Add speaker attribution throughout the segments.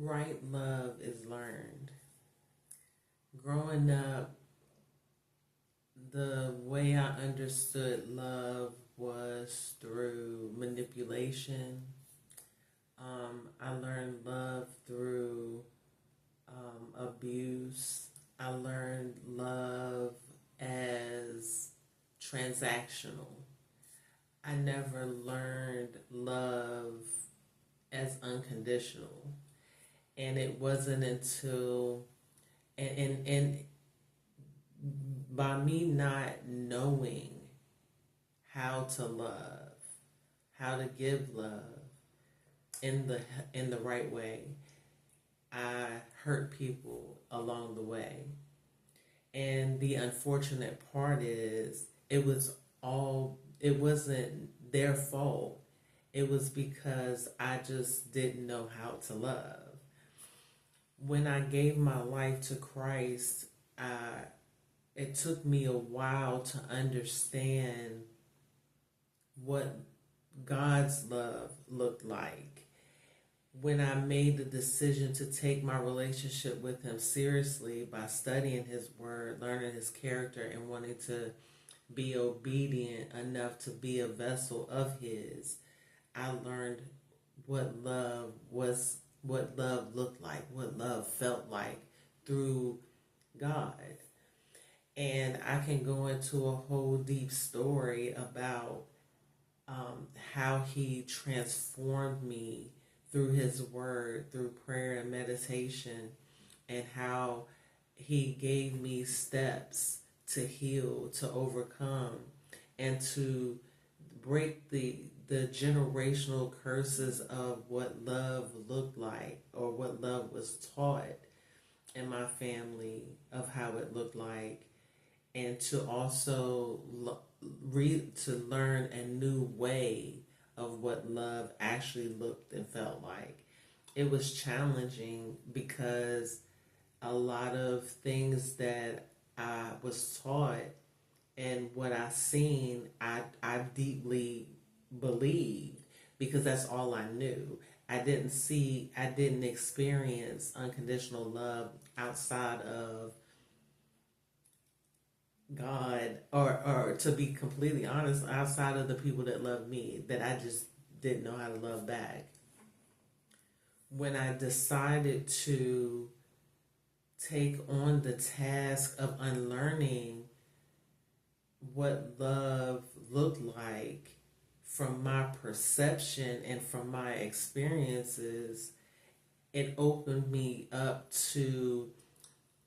Speaker 1: Right love is learned. Growing up, the way I understood love was through manipulation. I learned love through abuse. I learned love as transactional. I never learned love as unconditional. And it wasn't until, and by me not knowing how to love, how to give love in the right way, I hurt people along the way. And the unfortunate part is it wasn't their fault. It was because I just didn't know how to love. When I gave my life to Christ, it took me a while to understand what God's love looked like. When I made the decision to take my relationship with Him seriously by studying His Word, learning His character, and wanting to be obedient enough to be a vessel of His, I learned what love was, what love looked like, what love felt like through God. And I can go into a whole deep story about how He transformed me through His Word, through prayer and meditation, and how He gave me steps to heal, to overcome, and to break the generational curses of what love looked like, or what love was taught in my family of how it looked like, and to also to learn a new way of what love actually looked and felt like. It was challenging because a lot of things that I was taught and what I seen, I deeply believed because that's all I knew. I didn't experience unconditional love outside of God, or to be completely honest, outside of the people that loved me, that I just didn't know how to love back. When I decided to take on the task of unlearning what love looked like from my perception and from my experiences, it opened me up to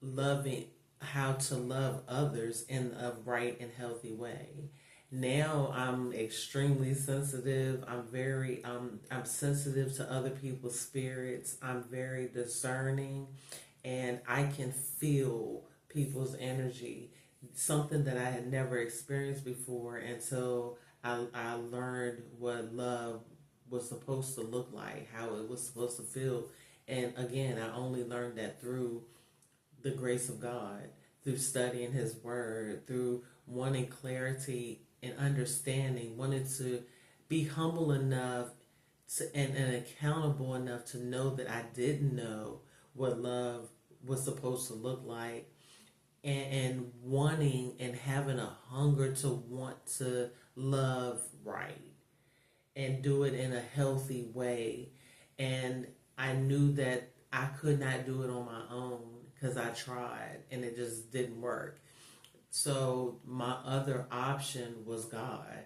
Speaker 1: loving, how to love others in a right and healthy way. Now I'm extremely sensitive. I'm sensitive to other people's spirits. I'm very discerning, and I can feel people's energy. Something that I had never experienced before until I learned what love was supposed to look like, how it was supposed to feel. And again, I only learned that through the grace of God, through studying His Word, through wanting clarity and understanding, wanting to be humble enough and accountable enough to know that I didn't know what love was supposed to look like, and wanting and having a hunger to want to love right and do it in a healthy way. And I knew that I could not do it on my own because I tried and it just didn't work. So my other option was God.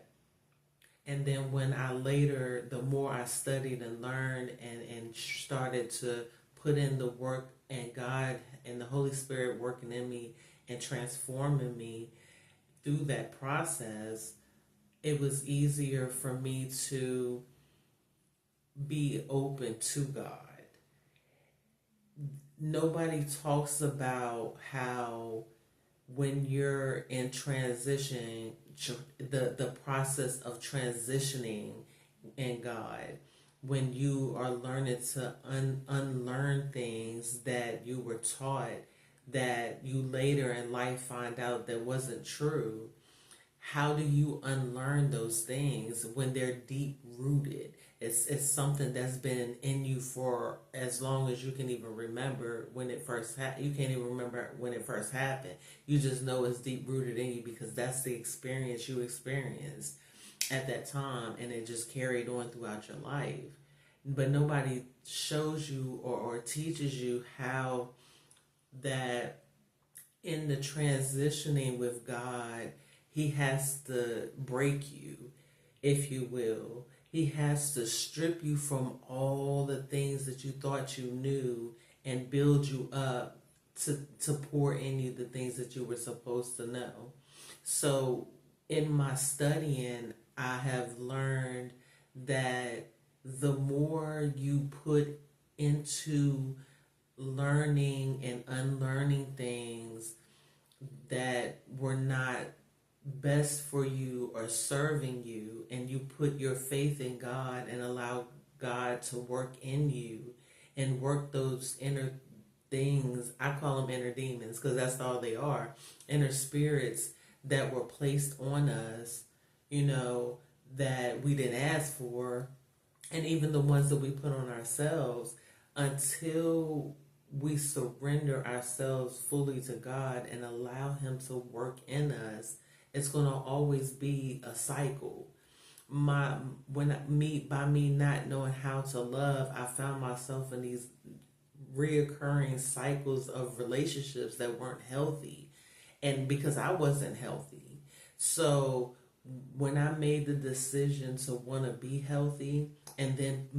Speaker 1: And then when the more I studied and learned and started to put in the work, and God and the Holy Spirit working in me and transforming me through that process, it was easier for me to be open to God. Nobody talks about how when you're in transition, the process of transitioning in God, when you are learning to unlearn things that you were taught that you later in life find out that wasn't true. How do you unlearn those things when they're deep rooted? It's something that's been in you for as long as you can even remember when it first happened. You can't even remember when it first happened. You just know it's deep rooted in you because that's the experience you experienced at that time, and it just carried on throughout your life. But nobody shows you or teaches you how that in the transitioning with God, He has to break you, if you will. He has to strip you from all the things that you thought you knew and build you up to pour in you the things that you were supposed to know. So, in my studying, I have learned that the more you put into learning and unlearning things that were not best for you or serving you, and you put your faith in God and allow God to work in you and work those inner things. I call them inner demons because that's all they are, inner spirits that were placed on us, that we didn't ask for, and even the ones that we put on ourselves. Until we surrender ourselves fully to God and allow Him to work in us, it's going to always be a cycle. By me not knowing how to love, I found myself in these reoccurring cycles of relationships that weren't healthy, and because I wasn't healthy. So when I made the decision to want to be healthy, and then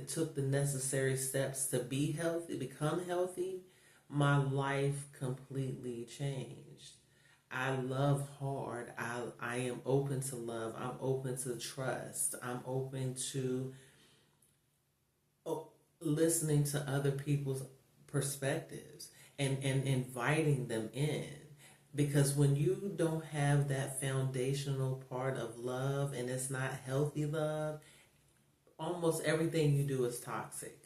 Speaker 1: took the necessary steps to be healthy, become healthy, my life completely changed. I love hard. I am open to love. I'm open to trust. I'm open to listening to other people's perspectives and inviting them in. Because when you don't have that foundational part of love and it's not healthy love, almost everything you do is toxic.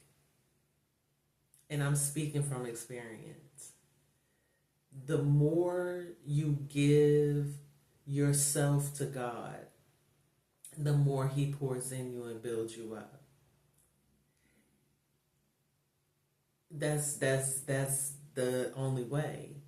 Speaker 1: And I'm speaking from experience. The more you give yourself to God, the more He pours in you and builds you up. That's the only way.